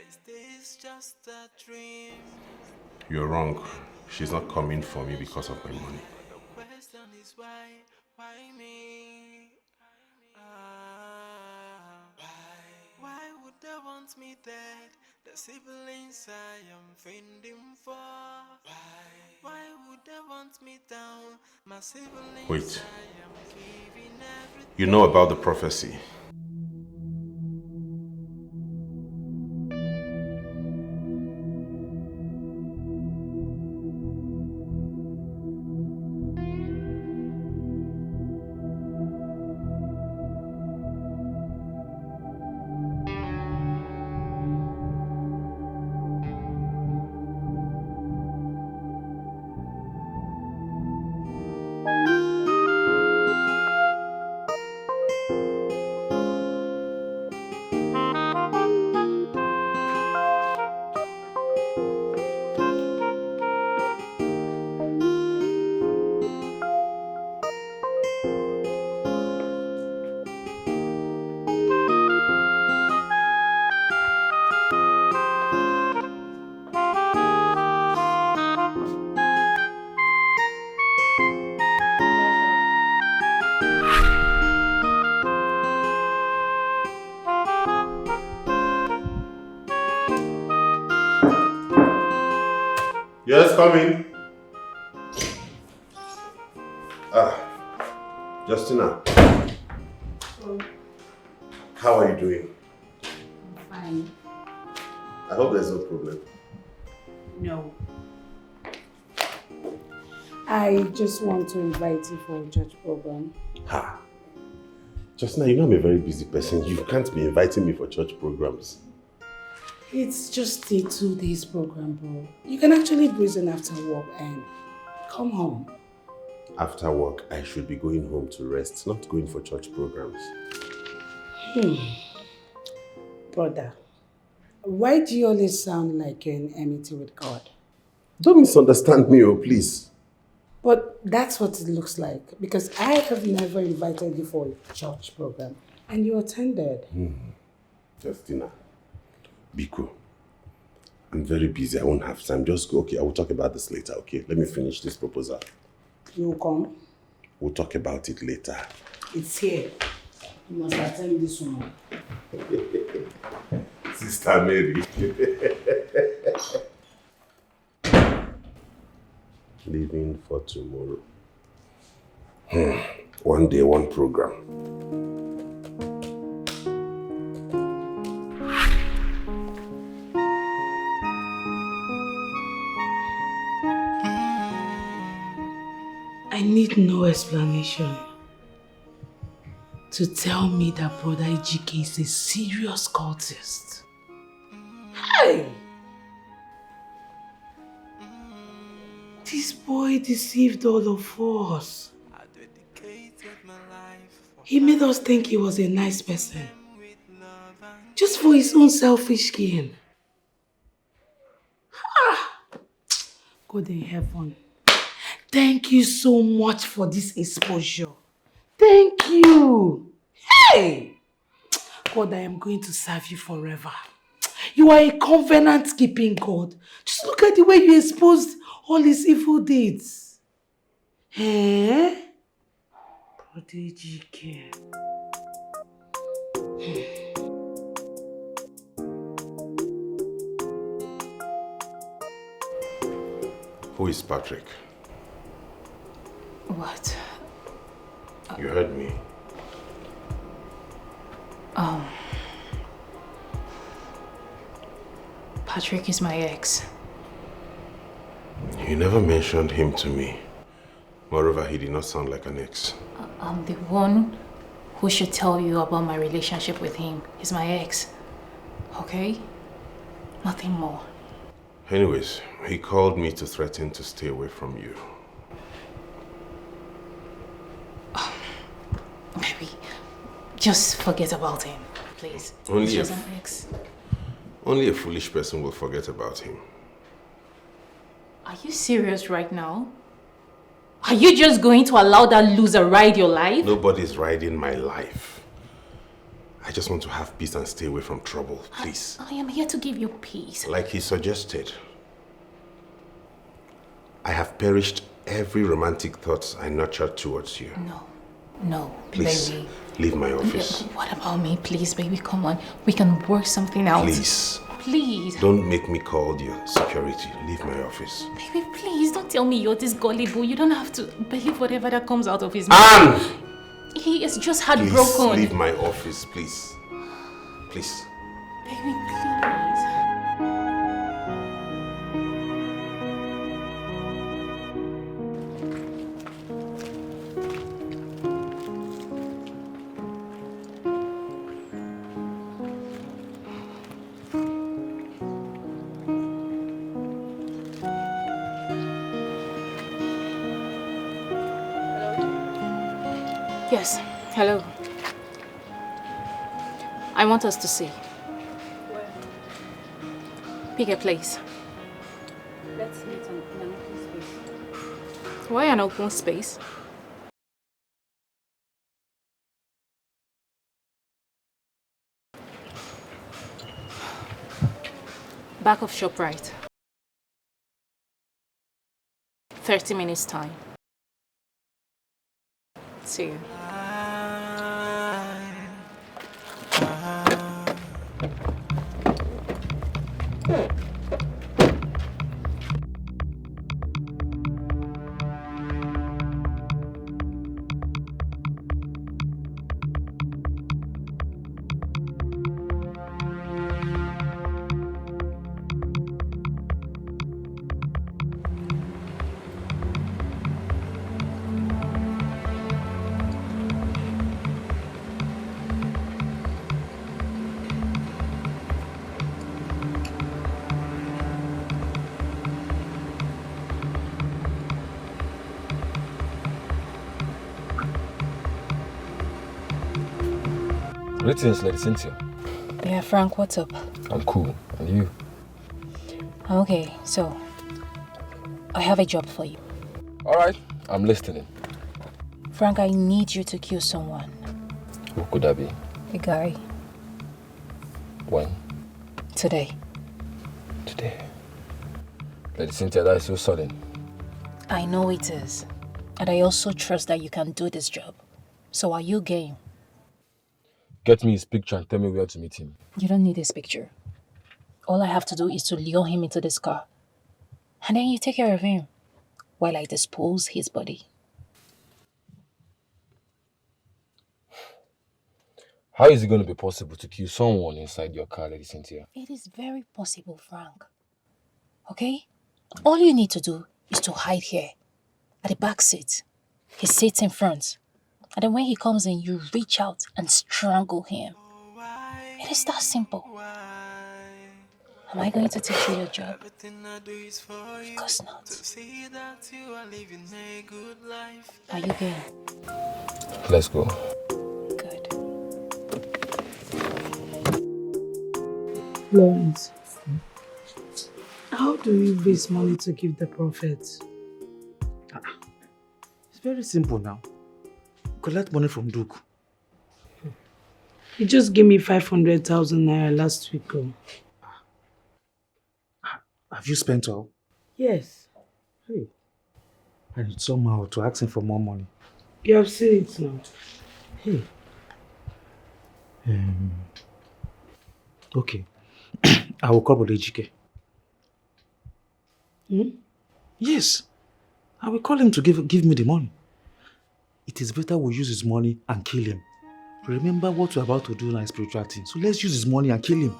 Is this just a dream? You're wrong. She's not coming for me because of my money. The question is why me? Why would they want me dead? The siblings I am fending for. Why would they want me down? My siblings Wait. I am giving everything. You know about the prophecy. Yes, come in. Justina. How are you doing? Fine. I hope there's no problem. No. I just want to invite you for a church program. Ha! Justina, you know I'm a very busy person. You can't be inviting me for church programs. It's just a 2 days program, bro. You can actually reason after work and come home. After work, I should be going home to rest, not going for church programs. Brother, why do you always sound like you're in enmity with God? Don't misunderstand me, oh please. But that's what it looks like, because I have never invited you for a church program and you attended. Justina, Biko, I'm very busy. I won't have time. Just go. Okay, I will talk about this later, okay? Let me finish this proposal. You will come? We'll talk about it later. It's here. You must attend this one. Sister Mary. Leaving for tomorrow. One day, one program. I need no explanation to tell me that Brother Ejike is a serious cultist. Hey! This boy deceived all of us. He made us think he was a nice person. Just for his own selfish gain. God in heaven. Thank you so much for this exposure. Thank you. Hey! God, I am going to serve you forever. You are a covenant-keeping God. Just look at the way you exposed all his evil deeds. Eh? Prodigy care. Who is Patrick? What? You heard me. Patrick is my ex. You never mentioned him to me. Moreover, he did not sound like an ex. I'm the one who should tell you about my relationship with him. He's my ex. Okay? Nothing more. Anyways, he called me to threaten to stay away from you. Baby, just forget about him, please. He's just an ex. Only a foolish person will forget about him. Are you serious right now? Are you just going to allow that loser ride your life? Nobody's riding my life. I just want to have peace and stay away from trouble, please. I am here to give you peace. Like he suggested. I have perished every romantic thought I nurtured towards you. No, please, baby. Leave my office. What about me? Please, baby, come on. We can work something out. Please. Don't make me call your security. Leave my office. Baby, please, don't tell me you're this gullible. You don't have to believe whatever that comes out of his mouth. Anne! He is just heartbroken. Please, leave my office, please. Please. Baby, please. Yes, hello. I want us to see. Where? Pick a place. Let's meet in an open space. Why an open space? Back of ShopRite. 30 minutes time. See you. Greetings, Lady Cynthia. Yeah, Frank, what's up? I'm cool. And you? Okay, so I have a job for you. Alright, I'm listening. Frank, I need you to kill someone. Who could that be? A guy. When? Today. Today. Lady Cynthia, that is so sudden. I know it is. And I also trust that you can do this job. So are you game? Get me his picture and tell me where to meet him. You don't need his picture. All I have to do is to lure him into this car. And then you take care of him while I dispose his body. How is it going to be possible to kill someone inside your car, Lady Cynthia? It is very possible, Frank. Okay? All you need to do is to hide here at the back seat. He sits in front. And then when he comes in, you reach out and strangle him. It is that simple. Am I going to teach you your job? Of course not. Are you game? Let's go. Lawrence, how do you raise money to give the prophet? It's very simple now. Collect money from Duke. He just gave me 500,000 naira last week. Have you spent all? Yes. Hey. I need somehow to ask him for more money. You have seen it now. Hey. Okay. I will call Bodejike. Yes. I will call him to give me the money. It is better we use his money and kill him. Remember what we're about to do now is spiritual thing. So let's use his money and kill him.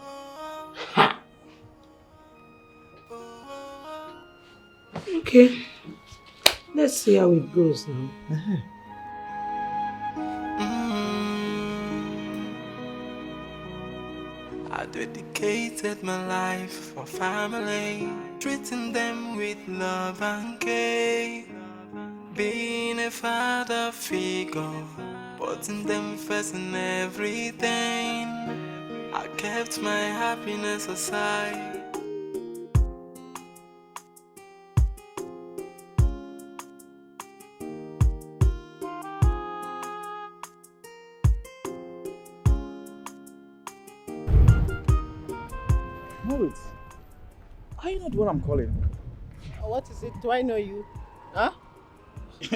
Okay. Let's see how it goes now. I dedicated my life for family, treating them with love and care. Being a father figure, putting them first in everything. I kept my happiness aside. Moritz, are you not what I'm calling? What is it? Do I know you? Huh?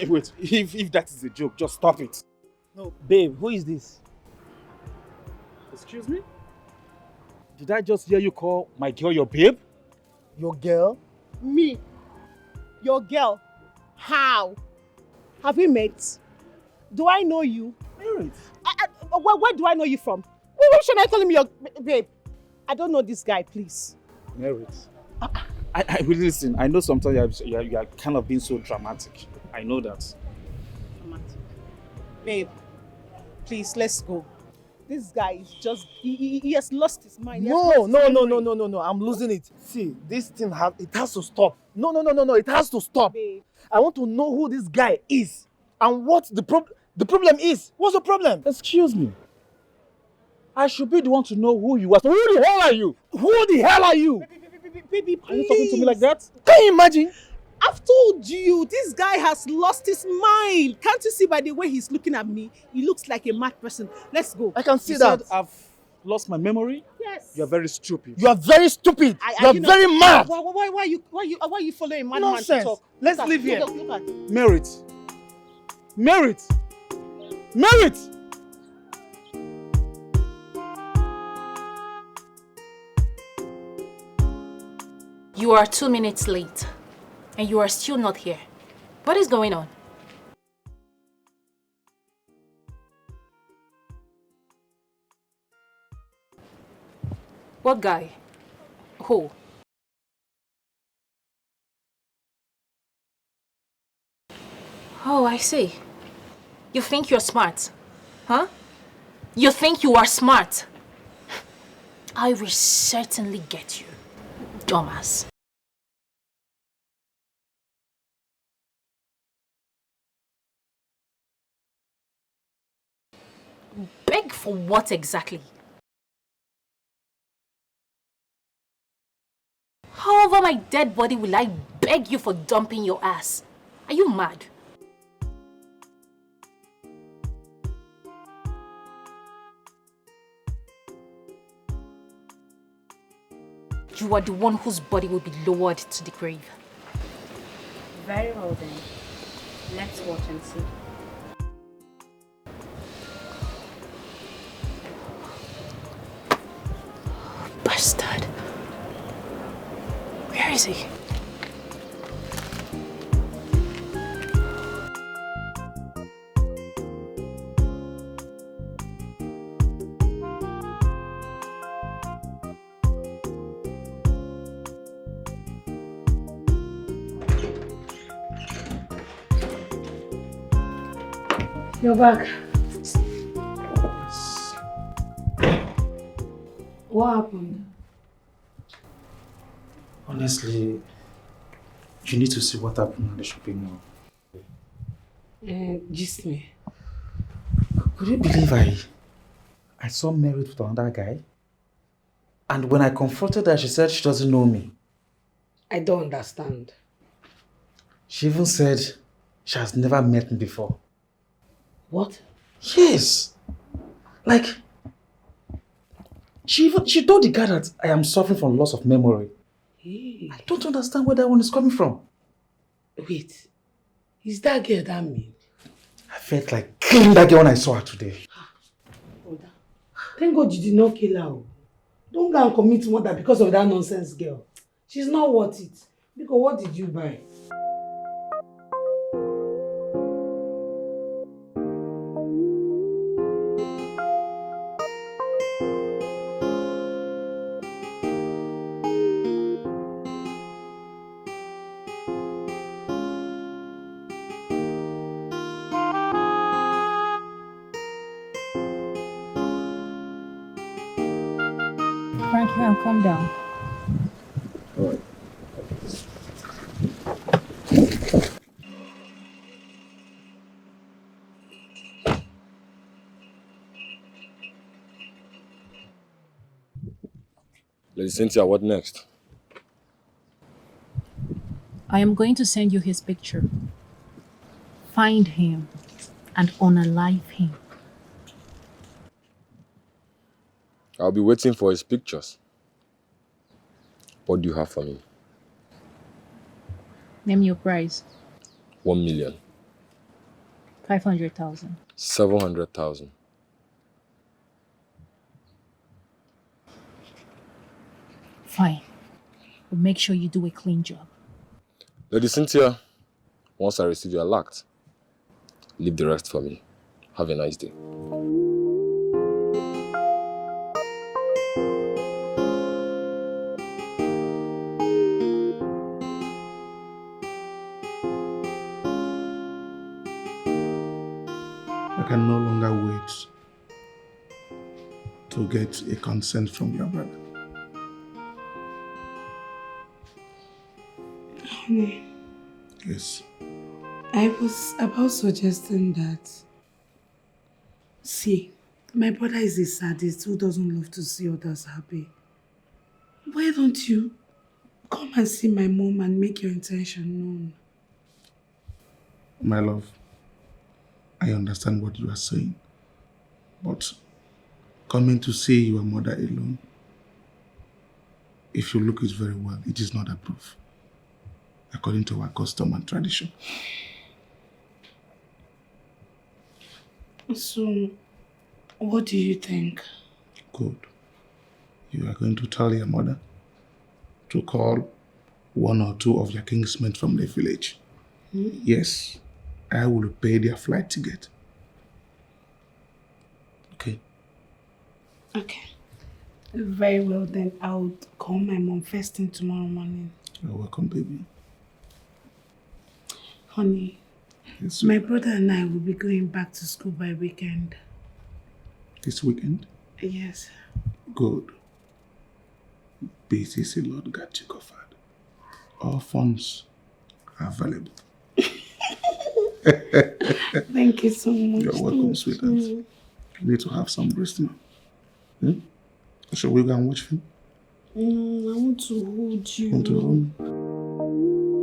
Wait, if that is a joke, just stop it. No, babe, who is this? Excuse me? Did I just hear you call my girl your babe? Your girl? Me? Your girl? How? Have we met? Do I know you? Merit. Where do I know you from? Why should I call him your babe? I don't know this guy, please. Merit. I really listen. I know sometimes you are kind of being so dramatic. I know that. Dramatic. Babe, please, let's go. This guy is just, he has lost his mind. No. I'm losing it. See, this thing has to stop. No. It has to stop. Babe. I want to know who this guy is and what the problem is. What's the problem? Excuse me. I should be the one to know who you are. So who the hell are you? Who the hell are you? Baby, please. Are you talking to me like that? Can you imagine? I've told you, this guy has lost his mind. Can't you see by the way he's looking at me? He looks like a mad person. Let's go. I can see You that. said I've lost my memory? Yes. You're very stupid. You are very stupid. You're very mad. Why are you following man to Nonsense. talk? Let's Look leave at- here. Look at. Merit. You are 2 minutes late. And you are still not here. What is going on? What guy? Who? Oh, I see. You think you're smart? Huh? You think you are smart? I will certainly get you, dumbass. Beg for what exactly? How over my dead body will I beg you for dumping your ass? Are you mad? you are the one whose body will be lowered to the grave. Very well then. Let's watch and see. Bastard. Where is he? You're back. What happened? Honestly, you need to see what happened at the shopping mall. Just me. Could you believe I saw Mary with another guy? And when I confronted her, she said she doesn't know me. I don't understand. She even said she has never met me before. What? Yes. Like, she told the guy that I am suffering from loss of memory. Hey. I don't understand where that one is coming from. Wait, is that girl that mean? I felt like killing that girl when I saw her today. Oda, thank God you did not kill her. Don't go and commit murder because of that nonsense girl. She's not worth it. Because what did you buy? Frank, you can calm down. All right. Lady Cynthia, what next? I am going to send you his picture. Find him and unalive him. I'll be waiting for his pictures. What do you have for me? Name your price. 1 million. 500,000. 700,000. Fine. But make sure you do a clean job. Lady Cynthia, once I receive your alert, leave the rest for me. Have a nice day. I can no longer wait to get a consent from your brother. Honey, Yes. I was about suggesting that. See, my brother is a sadist who doesn't love to see others happy. Why don't you come and see my mom and make your intention known? My love, I understand what you are saying, but coming to see your mother alone, if you look it very well, it is not approved, according to our custom and tradition. So, what do you think? Good. You are going to tell your mother to call one or two of your kinsmen from the village. Yes, I will pay their flight ticket. Okay? Okay. Very well then, I'll call my mom first thing tomorrow morning. You're welcome, baby. Honey, Yes, my brother and I will be going back to school by weekend. this weekend? Yes. Good. BCC Lord got you covered. All funds are available. Thank you so much. You're welcome, sweetheart. You need to have some rest now. Shall we go and watch film? No, I want to hold you. Want to hold me?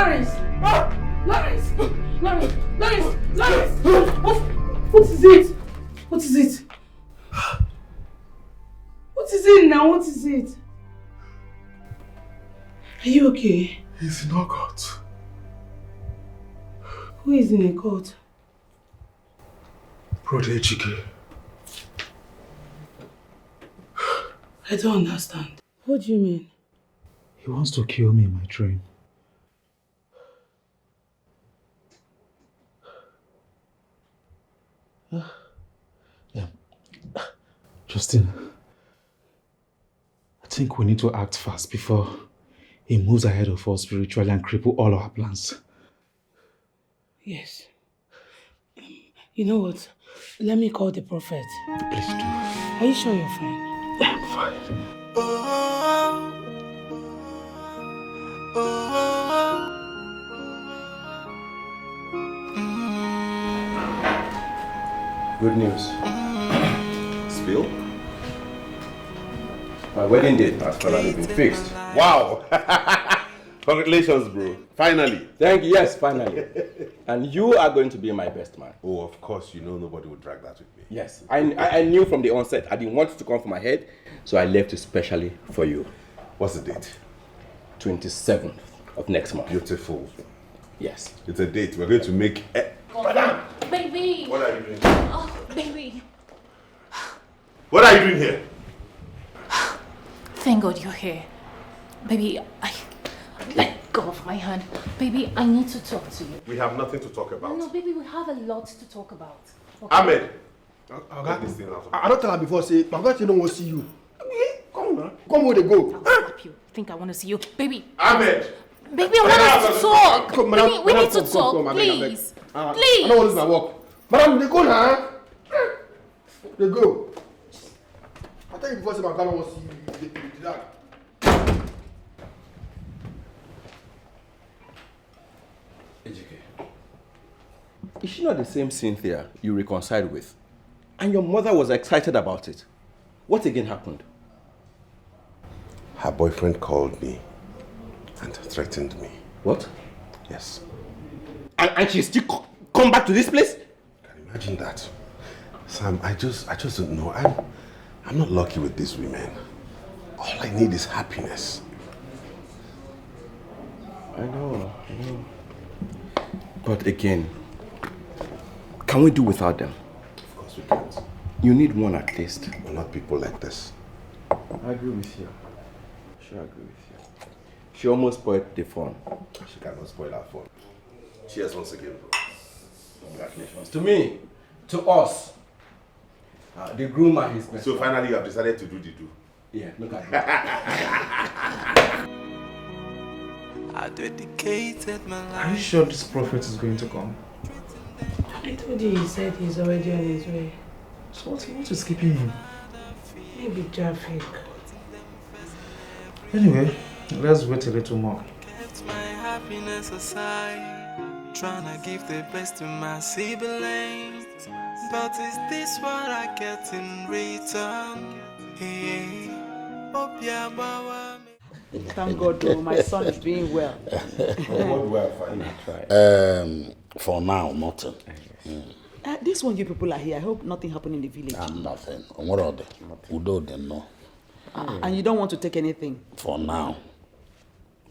Lawrence! Lawrence! Lawrence! Lawrence! Lawrence! What is it? What is it? What is it now? What is it? Are you okay? He's in a court. Who is in a court? Brother Ejike. I don't understand. What do you mean? He wants to kill me in my dream. Yeah. Justin, I think we need to act fast before he moves ahead of us spiritually and cripple all our plans. Yes. You know what? Let me call the prophet. Please do. Are you sure you're fine? I'm fine. Good news. Spill? My wedding date has finally been fixed. Wow! Congratulations, bro. Finally. Thank you. Yes, finally. And you are going to be my best man. Oh, of course. You know nobody would drag that with me. Yes. I knew from the onset I didn't want it to come from my head, so I left it specially for you. What's the date? 27th of next month. Beautiful. Yes. It's a date. We're going to make... Madam! Baby! What are you doing? Oh, baby. What are you doing here? Thank God you're here. Baby, let go of my hand. Baby, I need to talk to you. We have nothing to talk about. No, baby, we have a lot to talk about. Okay? Ahmed! Okay. I don't tell her before, say, my God, you don't want to see you. Come on, come where they go. I'll slap you. Think I want to see you. Baby! Ahmed! Baby, I want us to talk. Come, Baby, madam, we madam, need to come, talk, come, I beg, I beg. please. Please. I don't want to lose my work. Madam, they go now. They go. I tell you before, say, my God, I don't want to see you. They do that. Ejike, is she not the same Cynthia you reconciled with? And your mother was excited about it. What again happened? Her boyfriend called me and threatened me. What? Yes. And she still come back to this place? Can you imagine that? Sam, I just don't know. I'm not lucky with these women. All I need is happiness. I know. But again, can we do without them? Of course we can't. You need one at least. We're not people like this. I agree with you. Sure, I agree with you. She almost spoiled the fun. She cannot spoil our fun. Cheers once again, bro. Congratulations. To me, to us, the groom and his best. So finally you have decided to do the do. Yeah, look at that. I dedicated my life. Are you sure this prophet is going to come? I told you he said he's already on his way. So what is keeping him? Maybe traffic. Anyway, let's wait a little more. Kept my happiness aside, trying to give the best to my siblings. But is this what I get in return? Hey, Thank God, though, my son is doing well. For now, nothing. This one you people are here. I hope nothing happened in the village. Nothing. What are they? Udo, they know. And you don't want to take anything? For now.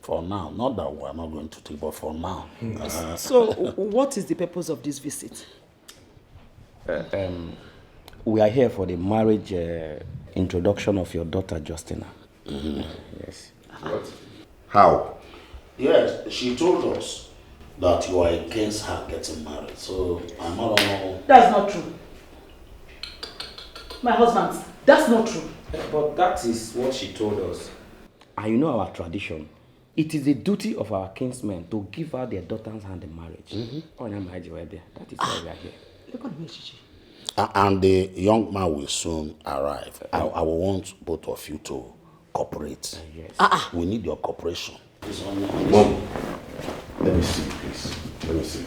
For now. Not that we're not going to take, but for now. So, what is the purpose of this visit? We are here for the marriage introduction of your daughter, Justina. Yes. What? How? Yes, she told us that you are against her getting married. So, I don't know. That's not true. My husband, that's not true. But that is what she told us. And you know our tradition. It is the duty of our kinsmen to give her their daughter's hand in marriage. That is why we are here. Look at me, Chichi. And the young man will soon arrive. I will want both of you to cooperate. Yes. We need your cooperation. Mom, let me see, please. Let me see.